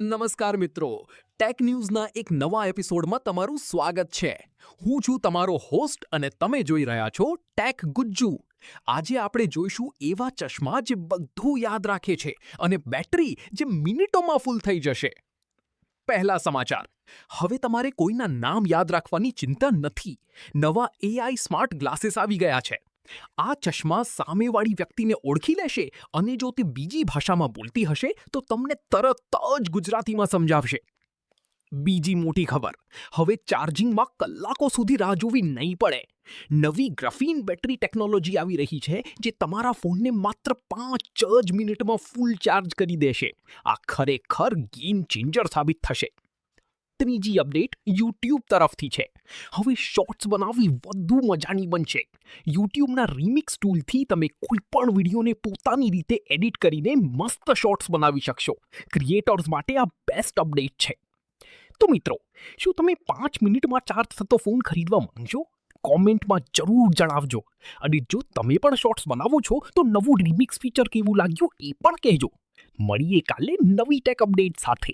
નમસ્કાર મિત્રો, ટેક ન્યૂઝના એક નવા એપિસોડમાં તમારું સ્વાગત છે. હું છું તમારો હોસ્ટ અને તમે જોઈ રહ્યા છો ટેક ગુજ્જુ. આજે આપણે જોઈશું એવા ચશ્મા જે બધું યાદ રાખે છે અને બેટરી જે મિનિટોમાં ફૂલ થઈ જશે. પહેલા સમાચાર. હવે તમારે કોઈના નામ યાદ રાખવાની ચિંતા નથી. નવા AI સ્માર્ટ ગ્લાસીસ આવી ગયા છે. આ ચશ્મા સામેવાળી વ્યક્તિને ઓળખી લેશે અને જો તે બીજી ભાષામાં બોલતી હશે તો તમને તરત જ ગુજરાતીમાં સમજાવશે. બીજી મોટી ખબર, હવે ચાર્જિંગમાં કલાકો સુધી રાહ જોવી નહીં પડે. નવી ગ્રાફીન બેટરી ટેકનોલોજી આવી રહી છે જે તમારા ફોનને માત્ર 5 જ મિનિટમાં ફૂલ ચાર્જ કરી દેશે. આ ખરેખર ગેમ ચેન્જર સાબિત થશે. ત્રીજી અપડેટ YouTube તરફથી છે. હવે શોર્ટ્સ બનાવવી વધુ મજાની બનશે. YouTubeના રીમિક્સ ટૂલથી તમે કોઈ પણ વિડીયોને પોતાની રીતે એડિટ કરીને મસ્ત શોર્ટ્સ બનાવી શકશો. ક્રિએટર્સ માટે આ બેસ્ટ અપડેટ છે. તો મિત્રો, શું તમે 5 મિનિટમાં ચાર્જ થતો ફોન ખરીદવા માંગશો? કોમેન્ટમાં જરૂર જણાવજો. અને જો તમે પણ શોર્ટ્સ બનાવો છો તો નવું રીમિક્સ ફીચર કેવું લાગ્યું એ પણ કહેજો. મળીએ કાલે નવી ટેક અપડેટ સાથે.